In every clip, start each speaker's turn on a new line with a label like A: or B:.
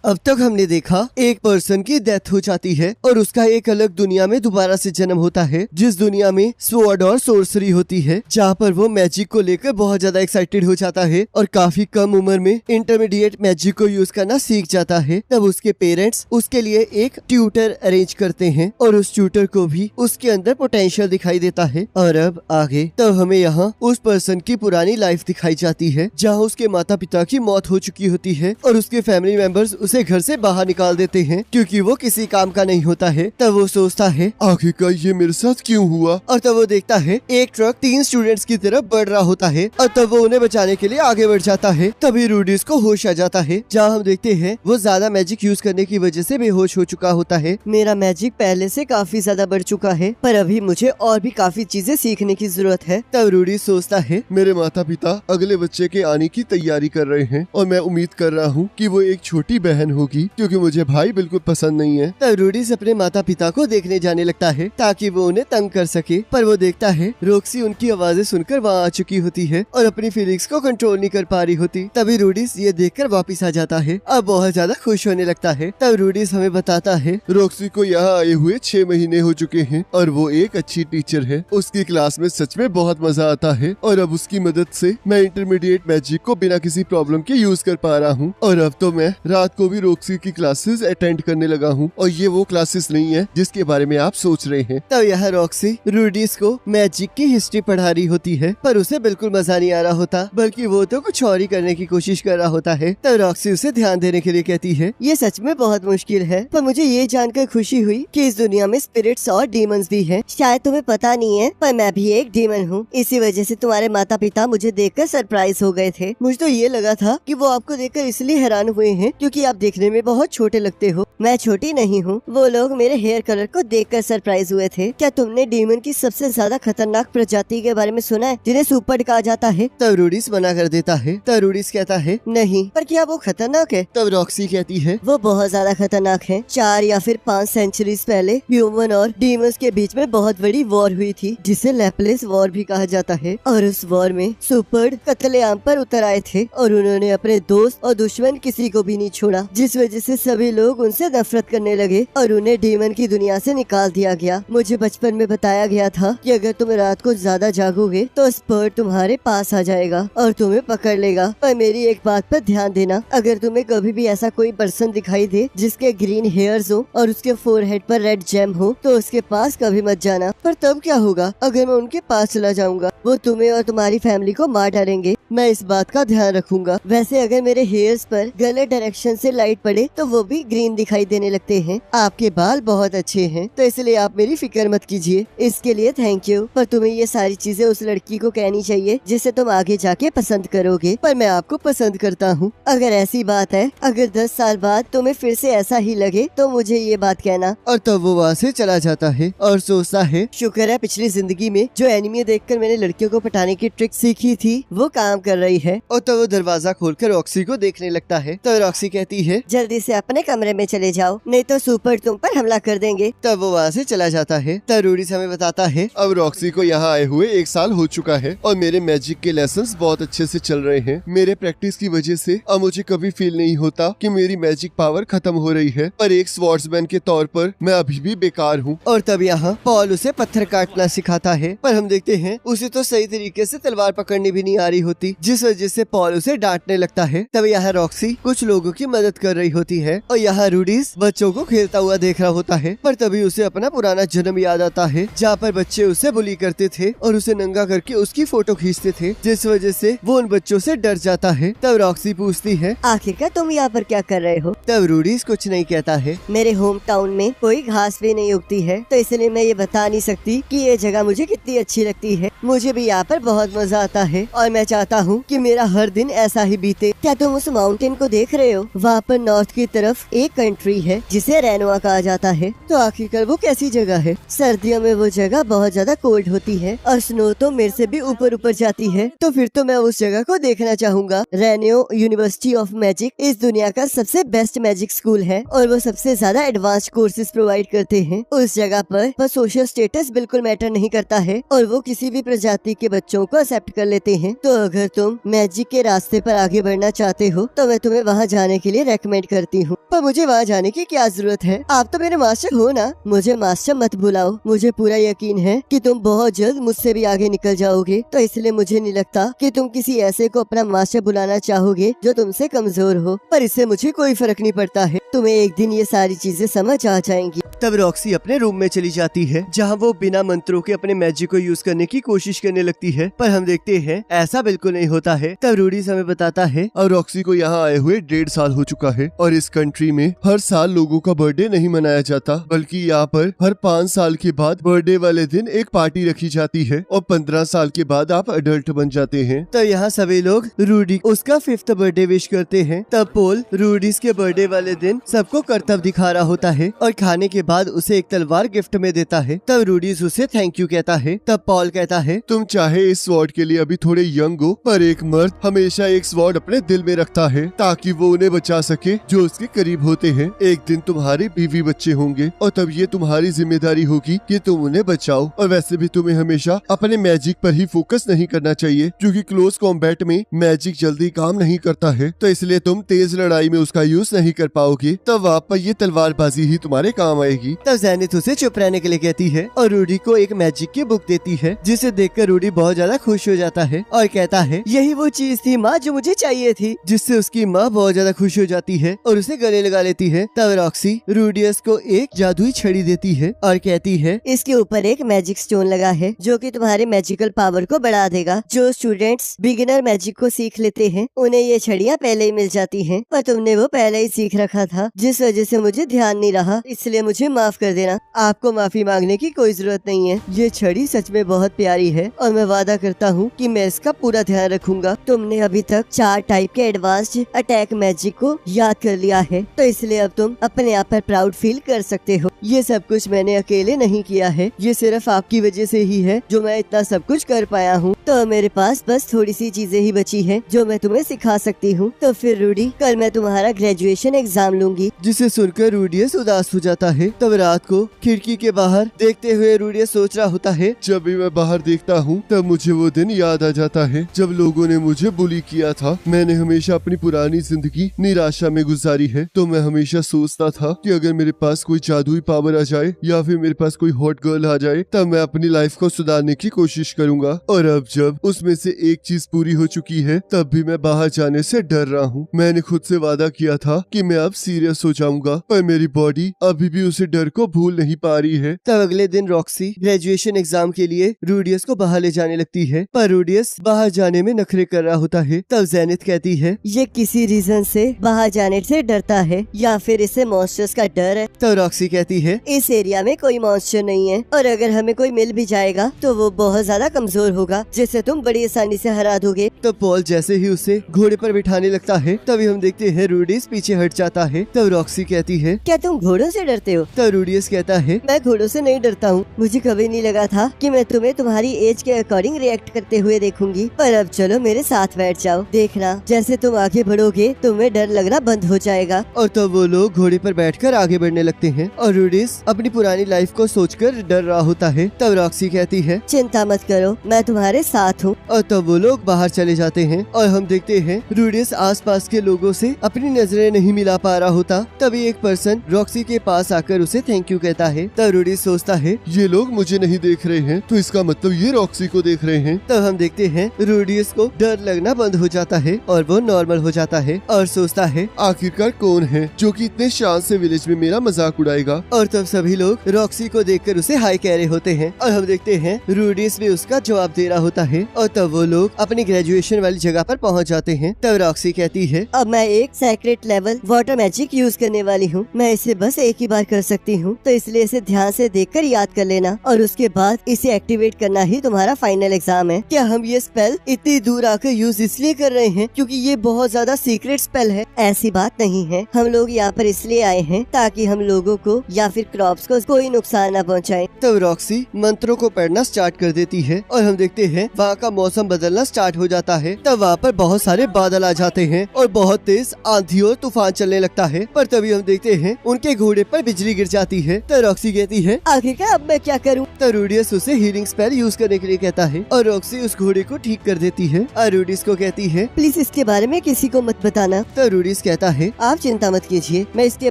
A: अब तक हमने देखा एक पर्सन की डेथ हो जाती है और उसका एक अलग दुनिया में दोबारा से जन्म होता है, जिस दुनिया में स्वॉर्ड और सोर्सरी होती है, जहाँ पर वो मैजिक को लेकर बहुत ज्यादा एक्साइटेड हो जाता है और काफी कम उम्र में इंटरमीडिएट मैजिक को यूज करना सीख जाता है। तब उसके पेरेंट्स उसके लिए एक ट्यूटर अरेंज करते हैं और उस ट्यूटर को भी उसके अंदर पोटेंशियल दिखाई देता है। और अब आगे तब हमें यहाँ उस पर्सन की पुरानी लाइफ दिखाई जाती है, जहाँ उसके माता पिता की मौत हो चुकी होती है और उसके फैमिली मेंबर्स उसे घर से बाहर निकाल देते हैं क्योंकि वो किसी काम का नहीं होता है। तब वो सोचता है
B: आखिरकार ये मेरे साथ क्यों हुआ।
A: और तब वो देखता है एक ट्रक 3 स्टूडेंट्स की तरफ बढ़ रहा होता है और तब वो उन्हें बचाने के लिए आगे बढ़ जाता है। तभी रूडीज को होश आ जाता है, जहाँ हम देखते हैं वो ज्यादा मैजिक यूज करने की वजह से बेहोश हो चुका होता है। मेरा मैजिक पहले से काफी ज्यादा बढ़ चुका है, पर अभी मुझे और भी काफी चीजें सीखने की जरूरत है। तब रूडीज सोचता है
B: मेरे माता पिता अगले बच्चे के आने की तैयारी कर रहे हैं और मैं उम्मीद कर रहा हूँ कि वो एक छोटी बहन होगी क्योंकि मुझे भाई बिल्कुल पसंद नहीं है।
A: तब रूडीज अपने माता पिता को देखने जाने लगता है ताकि वो उन्हें तंग कर सके, पर वो देखता है रॉक्सी उनकी आवाजें सुनकर वहाँ आ चुकी होती है और अपनी फीलिंग्स को कंट्रोल नहीं कर पा रही होती। तभी रूडीज ये देखकर वापस आ जाता है, अब बहुत ज्यादा खुश होने लगता है। तब रूडीज हमें बताता है
B: रॉक्सी को यहाँ आए हुए 6 महीने हो चुके हैं और वो एक अच्छी टीचर है। उसकी क्लास में सच में बहुत मजा आता है और अब उसकी मदद से मैं इंटरमीडिएट मैजिक को बिना किसी प्रॉब्लम के यूज कर पा रहा हूँ। और अब तो मैं रात को भी रॉक्सी की क्लासेस अटेंड करने लगा हूँ और ये वो क्लासेस नहीं है जिसके बारे में आप सोच रहे हैं।
A: तब यह रॉक्सी रूडीज को मैजिक की हिस्ट्री पढ़ा रही होती है, पर उसे बिल्कुल मजा नहीं आ रहा होता, बल्कि वो तो कुछ और ही करने की कोशिश कर रहा होता है। तब रॉक्सी उसे ध्यान देने के लिए कहती है ये सच में बहुत मुश्किल है, पर मुझे ये जानकर खुशी हुई कि इस दुनिया में स्पिरिट्स और डीमंस भी हैं। शायद तुम्हें पता नहीं है, पर मैं भी एक डीमन हूँ। इसी वजह से तुम्हारे माता पिता मुझे देखकर सरप्राइज हो गए थे। मुझे तो ये लगा था कि वो आपको देखकर इसलिए हैरान हुए हैं क्योंकि आप देखने में बहुत छोटे लगते हो। मैं छोटी नहीं हूँ, वो लोग मेरे हेयर कलर को देखकर सरप्राइज हुए थे। क्या तुमने डीमन की सबसे ज्यादा खतरनाक प्रजाति के बारे में सुना है जिन्हें सुपर कहा जाता है? तब रूडीज मना कर देता है। तब रूडीज कहता है नहीं, पर क्या वो खतरनाक है? तब रॉक्सी कहती है वो बहुत ज्यादा खतरनाक है। 4 या फिर 5 सेंचुरीज पहले ह्यूमन और डीमंस के बीच में बहुत बड़ी वॉर हुई थी, जिसे लेपलेस वॉर भी कहा जाता है। और उस वॉर में सुपर कत्लेआम पर उतर आए थे और उन्होंने अपने दोस्त और दुश्मन किसी को भी नहीं छोड़ा, जिस वजह से सभी लोग उनसे नफरत करने लगे और उन्हें डीमन की दुनिया से निकाल दिया गया। मुझे बचपन में बताया गया था कि अगर तुम रात को ज्यादा जागोगे तो स्पर्ट तुम्हारे पास आ जाएगा और तुम्हें पकड़ लेगा। पर मेरी एक बात पर ध्यान देना, अगर तुम्हें कभी भी ऐसा कोई पर्सन दिखाई दे जिसके ग्रीन हेयर्स हो और उसके फोरहेड पर रेड जेम हो तो उसके पास कभी मत जाना। पर तब क्या होगा अगर मैं उनके पास चला जाऊंगा? वो तुम्हें और तुम्हारी फैमिली को मार डालेंगे। मैं इस बात का ध्यान रखूंगा। वैसे अगर मेरे हेयर्स पर गलत डायरेक्शन से लाइट पड़े तो वो भी ग्रीन दिखाई देने लगते हैं। आपके बाल बहुत अच्छे हैं, तो इसलिए आप मेरी फिक्र मत कीजिए। इसके लिए थैंक यू। पर तुम्हें ये सारी चीजें उस लड़की को कहनी चाहिए जिसे तुम आगे जाके पसंद करोगे, पर मैं आपको पसंद करता हूँ। अगर ऐसी बात है, अगर 10 साल बाद तुम्हें फिर से ऐसा ही लगे तो मुझे ये बात कहना। और तब वो वहाँ से चला जाता है और सोचता है शुक्र है पिछली जिंदगी में जो एनिमे देखकर मैंने लड़कियों को पटाने की ट्रिक सीखी थी वो काम कर रही है। और तब वो दरवाजा खोलकर रॉक्सी को देखने लगता है। तो रॉक्सी कहती है जल्दी से अपने कमरे में चले जाओ, नहीं तो सुपर तुम पर हमला कर देंगे। तब वो वहाँ से चला जाता है। तब रूडीज हमें बताता है
B: अब रॉक्सी को यहाँ आए हुए 1 साल हो चुका है और मेरे मैजिक के लेसन्स बहुत अच्छे से चल रहे हैं। मेरे प्रैक्टिस की वजह से अब मुझे कभी फील नहीं होता कि मेरी मैजिक पावर खत्म हो रही है, पर एक स्वॉर्ड्समैन के तौर पर मैं अभी भी बेकार हूँ।
A: और तब यहाँ पॉल उसे पत्थर काटना सिखाता है, पर हम देखते हैं उसे तो सही तरीके से तलवार पकड़नी भी नहीं आ रही होती, जिस वजह से पॉल उसे डांटने लगता है। तब यहाँ रॉक्सी कुछ लोगों की मदद कर रही होती है और यहाँ रूडीज बच्चों को खेलता हुआ देख रहा होता है, पर तभी उसे अपना पुराना जन्म याद आता है जहाँ पर बच्चे उसे बुली करते थे और उसे नंगा करके उसकी फोटो खींचते थे, जिस वजह से वो उन बच्चों से डर जाता है। तब रॉक्सी पूछती है आखिरकार तुम यहाँ पर क्या कर रहे हो? तब रूडीज कुछ नहीं कहता है। मेरे होम टाउन में कोई घास भी नहीं उगती है, तो इसलिए मैं ये बता नहीं सकती कि ये जगह मुझे कितनी अच्छी लगती है। मुझे भी यहाँ पर बहुत मजा आता है और मैं चाहता हूँ कि मेरा हर दिन ऐसा ही बीते। क्या तुम उस माउंटेन को देख रहे हो? वहाँ पर नॉर्थ की तरफ एक कंट्री है जिसे रेनोआ कहा जाता है। तो आखिरकार वो कैसी जगह है? सर्दियों में वो जगह बहुत ज्यादा कोल्ड होती है और स्नो तो मेरे से भी ऊपर ऊपर जाती है, तो फिर तो मैं उस जगह को देखना चाहूंगा। रेनो यूनिवर्सिटी ऑफ मैजिक इस दुनिया का सबसे बेस्ट मैजिक स्कूल है और वो सबसे ज्यादा एडवांस्ड कोर्सेज प्रोवाइड करते हैं। उस जगह पर सोशल स्टेटस बिल्कुल मैटर नहीं करता है और वो किसी भी प्रजाति जाति के बच्चों को एक्सेप्ट कर लेते हैं। तो अगर तुम मैजिक के रास्ते पर आगे बढ़ना चाहते हो तो मैं तुम्हें वहाँ जाने के लिए रेकमेंड करती हूँ। पर मुझे वहाँ जाने की क्या जरूरत है? आप तो मेरे मास्टर हो ना। मुझे मास्टर मत बुलाओ। मुझे पूरा यकीन है कि तुम बहुत जल्द मुझसे भी आगे निकल जाओगे, तो इसलिए मुझे नहीं लगता कि तुम किसी ऐसे को अपना मास्टर बुलाना चाहोगे जो तुमसे कमजोर हो। पर इससे मुझे कोई फर्क नहीं पड़ता है। तुम्हें एक दिन ये सारी चीजें समझ आ जाएंगी। तब रॉक्सी अपने रूम में चली जाती है, जहाँ वो बिना मंत्रों के अपने मैजिक को यूज करने की कोशिश करने लगती है। पर हम देखते हैं ऐसा बिल्कुल नहीं होता है। तब रूडी हमें बताता है
B: और रॉक्सी को यहाँ आए हुए 1.5 साल हो चुका है और इस कंट्री में हर साल लोगों का बर्थडे नहीं मनाया जाता, बल्कि यहाँ पर हर 5 साल के बाद बर्थडे वाले दिन एक पार्टी रखी जाती है और 15 साल के बाद आप अडल्ट बन जाते हैं।
A: तो यहाँ सभी लोग रूडी उसका 5th बर्थडे विश करते हैं। तब पोल रूडीज के बर्थडे वाले दिन सबको करतब दिखा रहा होता है और खाने के बाद उसे एक तलवार गिफ्ट में देता है। तब रूडीज उसे थैंक यू कहता है। तब पॉल कहता है
B: तुम चाहे इस स्वॉर्ड के लिए अभी थोड़े यंग हो, पर एक मर्द हमेशा एक स्वॉर्ड अपने दिल में रखता है ताकि वो उन्हें बचा सके जो उसके करीब होते हैं। एक दिन तुम्हारे बीवी बच्चे होंगे और तब ये तुम्हारी जिम्मेदारी होगी कि तुम उन्हें बचाओ। और वैसे भी तुम्हें हमेशा अपने मैजिक पर ही फोकस नहीं करना चाहिए, क्योंकि क्लोज कॉम्बैट में मैजिक जल्दी काम नहीं करता है, तो इसलिए तुम तेज लड़ाई में उसका यूज नहीं कर पाओगे। तब वहाँ पर ये तलवारबाजी ही तुम्हारे काम आएगी।
A: तब ज़ेनिथ उसे चुप रहने के लिए कहती है और रूडी को एक मैजिक की बुक देती है, जिसे देखकर रूडी बहुत ज्यादा खुश हो जाता है और कहता है यही वो चीज थी माँ जो मुझे चाहिए थी, जिससे उसकी माँ बहुत ज्यादा खुश हो जाती है और उसे गले लगा लेती है। तब रॉक्सी रूडियस को एक जादुई छड़ी देती है और कहती है इसके ऊपर एक मैजिक स्टोन लगा है जो कि तुम्हारे मैजिकल पावर को बढ़ा देगा। जो स्टूडेंट्स बिगिनर मैजिक को सीख लेते हैं उन्हें ये छड़ियाँ पहले ही मिल जाती हैं, पर तुमने वो पहले ही सीख रखा था, जिस वजह से मुझे ध्यान नहीं रहा, इसलिए मुझे माफ कर देना। आपको माफी मांगने की कोई जरूरत नहीं है। ये छड़ी सच में बहुत प्यारी है और मैं वादा करता हूँ कि मैं इसका पूरा ध्यान रखूंगा। तुमने अभी तक 4 टाइप के एडवांस्ड अटैक मैजिक को याद कर लिया है, तो इसलिए अब तुम अपने आप पर प्राउड फील कर सकते हो। ये सब कुछ मैंने अकेले नहीं किया है, ये सिर्फ आपकी वजह से ही है जो मैं इतना सब कुछ कर पाया हूँ। तो मेरे पास बस थोड़ी सी चीजें ही बची हैं जो मैं तुम्हें सिखा सकती हूँ। तो फिर रूडी, कल मैं तुम्हारा ग्रेजुएशन एग्जाम लूंगी।
B: जिसे सुनकर रूडियस उदास हो जाता है। तब रात को खिड़की के बाहर देखते हुए रूडियस सोच रहा होता है, जब भी मैं बाहर देखता हूँ तब मुझे वो दिन याद आ जाता है जब लोगों ने मुझे बुली किया था। मैंने हमेशा अपनी पुरानी जिंदगी निराशा में गुजारी है, तो मैं हमेशा सोचता था कि अगर मेरे पास कोई जादुई पावर आ जाए या फिर मेरे पास कोई हॉट गर्ल आ जाए तब मैं अपनी लाइफ को सुधारने की कोशिश करूंगा। और अब जब उसमें से एक चीज पूरी हो चुकी है तब भी मैं बाहर जाने से डर रहा हूँ। मैंने खुद से वादा किया था कि मैं अब सीरियस हो जाऊंगा, पर मेरी बॉडी अभी भी उसे डर को भूल नहीं पा रही है।
A: तब अगले दिन रॉक्सी ग्रेजुएशन एग्जाम के लिए रूडियस को बाहर ले जाने लगती है, पर रूडियस बाहर जाने में नखरे कर रहा होता है। तब ज़ेनिथ कहती है ये किसी रीजन से बाहर जाने से डरता है या फिर इसे मॉन्स्टर्स का डर है। तब रॉक्सी कहती है इस एरिया में कोई मॉन्स्टर नहीं है और अगर हमें कोई मिल भी जाएगा तो वो बहुत ज्यादा कमजोर होगा, जिसे तुम बड़ी आसानी से हरा दोगे।
B: तब पॉल जैसे ही उसे घोड़े पर बिठाने लगता है तभी हम देखते हैं रूडियस पीछे हट जाता है। तब रॉक्सी कहती है
A: क्या तुम घोड़ों से डरते हो?
B: तब रूडियस कहता है
A: मैं घोड़ों से नहीं डरता हूँ। मुझे कभी नहीं लगा था कि मैं तुम्हें तुम्हारी एज के अकॉर्डिंग रिएक्ट करते हुए देखूंगी, पर अब चलो मेरे साथ बैठ जाओ। देखना जैसे तुम आगे बढ़ोगे तुम्हें डर लगना बंद हो जाएगा।
B: और तब वो लोग घोड़े पर बैठकर आगे बढ़ने लगते हैं और रूडियस अपनी पुरानी लाइफ को सोचकर डर रहा होता है। तब रॉक्सी कहती है
A: चिंता मत करो, मैं तुम्हारे साथ हूँ।
B: और तब वो लोग बाहर चले जाते हैं और हम देखते हैं रूडियस आसपास के लोगों से अपनी नजरें नहीं मिला पा रहा होता। तभी एक पर्सन रॉक्सी के पास आकर उसे थैंक यू कहता है। तब रूडियस सोचता है ये लोग मुझे नहीं देख रहे हैं, तो इसका मतलब ये रॉक्सी को देख रहे हैं।
A: तब हम देखते हैं रूडियस को डर लगना बंद हो जाता है और वो नॉर्मल हो जाता है और सोचता है
B: आखिरकार कौन है जो कि इतने शान से विलेज में मेरा मजाक उड़ाएगा।
A: और तब सभी लोग रॉक्सी को देखकर उसे हाई कह रहे होते हैं और हम देखते हैं रूडियस भी उसका जवाब दे रहा होता है। और तब वो लोग अपनी ग्रेजुएशन वाली जगह पर पहुंच जाते हैं। तब रॉक्सी कहती है अब मैं एक secret level water magic use करने वाली हूँ, मैं इसे बस एक ही बार कर सकती हूँ, तो इसलिए इसे ध्यान से देखकर याद कर लेना और उसके बाद इसे एक्टिवेट करना ही तुम्हारा फाइनल एग्जाम है। क्या हम ये स्पेल इतनी दूर आकर यूज इसलिए कर रहे हैं क्योंकि ये बहुत ज्यादा सीक्रेट स्पेल है? ऐसी बात नहीं है, हम लोग यहाँ पर इसलिए आए हैं ताकि हम लोगों को या
C: या फिर क्रॉप्स को कोई नुकसान न पहुंचाए।
A: तब रॉक्सी मंत्रों को पढ़ना स्टार्ट कर देती है और हम देखते हैं वहाँ का मौसम बदलना स्टार्ट हो जाता है। तब वहाँ पर बहुत सारे बादल आ जाते हैं और बहुत तेज आंधी और तूफान चलने लगता है। पर तभी हम देखते हैं उनके घोड़े पर बिजली गिर जाती है। तब रॉक्सी कहती है
C: आखिरकार अब मैं क्या करूं?
A: तब रूडियस उसे हीलिंग स्पेल यूज करने के लिए कहता है और रॉक्सी उस घोड़े को ठीक कर देती है और रूडियस को कहती है
C: प्लीज इसके बारे में किसी को मत बताना।
A: तब रूडियस कहता है
C: आप चिंता मत कीजिए, मैं इसके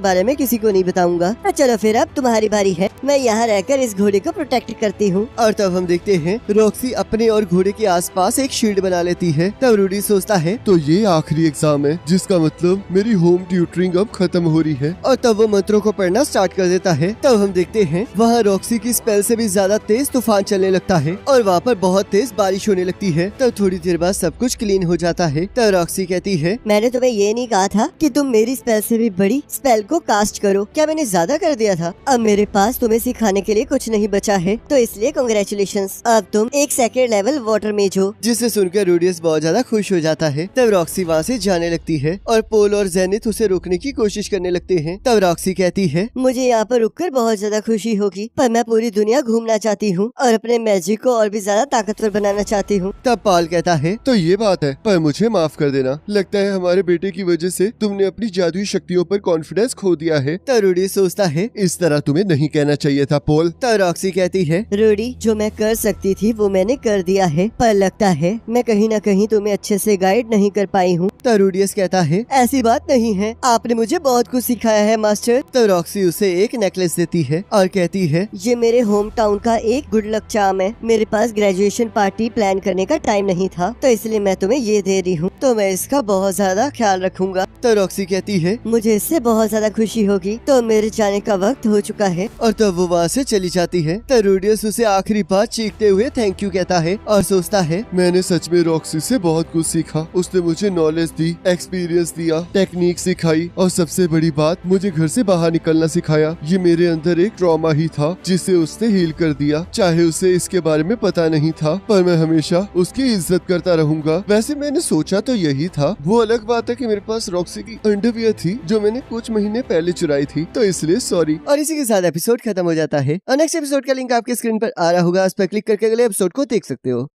C: बारे में किसी को नहीं बताऊंगा। चलो फिर अब तुम्हारी बारी है, मैं यहाँ रहकर इस घोड़े को प्रोटेक्ट करती हूँ।
A: और तब हम देखते हैं रॉक्सी अपने और घोड़े के आसपास एक शील्ड बना लेती है। तब रूडियस सोचता है
B: तो ये आखिरी एग्जाम है जिसका मतलब मेरी होम ट्यूटरिंग अब खत्म हो रही है।
A: और तब वो मंत्रों को पढ़ना स्टार्ट कर देता है। तब हम देखते हैं वहाँ रॉक्सी की स्पेल से भी ज्यादा तेज तूफान चलने लगता है और वहाँ पर बहुत तेज बारिश होने लगती है। तब थोड़ी देर बाद सब कुछ क्लीन हो जाता है। तब रॉक्सी कहती है
C: मैंने तुम्हें ये नहीं कहा था कि तुम मेरी स्पेल से भी बड़ी स्पेल को कास्ट करो? क्या मैंने ज्यादा कर दिया था? अब मेरे पास तुम्हें सिखाने के लिए कुछ नहीं बचा है, तो इसलिए कांग्रेचुलेशंस, अब तुम एक सेकंड लेवल वाटर मेज हो।
A: जिसे सुनकर रूडियस बहुत ज्यादा खुश हो जाता है। तब रॉक्सी वहाँ से जाने लगती है और पोल और जेनिथ उसे रोकने की कोशिश करने लगते हैं। तब रॉक्सी कहती है
C: मुझे यहाँ पर रुककर बहुत ज्यादा खुशी होगी, पर मैं पूरी दुनिया घूमना चाहती हूँ और अपने मैजिक को और भी ज्यादा ताकतवर बनाना चाहती हूँ।
A: तब पॉल कहता है
B: तो ये बात है, पर मुझे माफ कर देना, लगता है हमारे बेटे की वजह से तुमने अपनी जादुई शक्तियों पर कॉन्फिडेंस खो दिया है।
A: तब रूडियस सोचता है
B: इस तरह तुम्हें नहीं कहना चाहिए था पोल।
A: तब रॉक्सी कहती है
C: रूडी, जो मैं कर सकती थी वो मैंने कर दिया है, पर लगता है मैं कहीं न कहीं तुम्हें अच्छे से गाइड नहीं कर पाई हूँ।
A: तब रूडियस कहता है
C: ऐसी बात नहीं है, आपने मुझे बहुत कुछ सिखाया है मास्टर।
A: तब रॉक्सी उसे एक नेकलेस देती है और कहती है
C: ये मेरे होम टाउन का एक गुड लक चार्म है। मेरे पास ग्रेजुएशन पार्टी प्लान करने का टाइम नहीं था, तो इसलिए मैं तुम्हें ये दे रही हूँ, तो मैं इसका बहुत ज्यादा ख्याल रखूंगा।
A: तब रॉक्सी कहती है
C: मुझे इससे बहुत ज्यादा खुशी होगी, तो मेरे जाने का वक्त हो चुका है।
A: और तब वो वहाँ से चली जाती है। तब रूडियस उसे आखिरी बार चीखते हुए थैंक यू कहता है और सोचता है
B: मैंने सच में रॉक्सी से बहुत कुछ सीखा। उसने मुझे नॉलेज दी, एक्सपीरियंस दिया, टेक्निक सिखाई और सबसे बड़ी बात मुझे घर से बाहर निकलना सिखाया। ये मेरे अंदर एक ट्रॉमा ही था जिसे उसने हील कर दिया। चाहे उसे इसके बारे में पता नहीं था, पर मैं हमेशा उसकी इज्जत करता रहूंगा। वैसे मैंने सोचा तो यही था, वो अलग बात है कि मेरे पास रॉक्सी की अंडरवियर थी जो मैंने कुछ महीने पहले चुराई थी, तो इसलिए सॉरी।
A: और इसी के साथ एपिसोड खत्म हो जाता है और नेक्स्ट एपिसोड का लिंक आपके स्क्रीन पर आ रहा होगा, उस पर क्लिक करके अगले एपिसोड को देख सकते हो।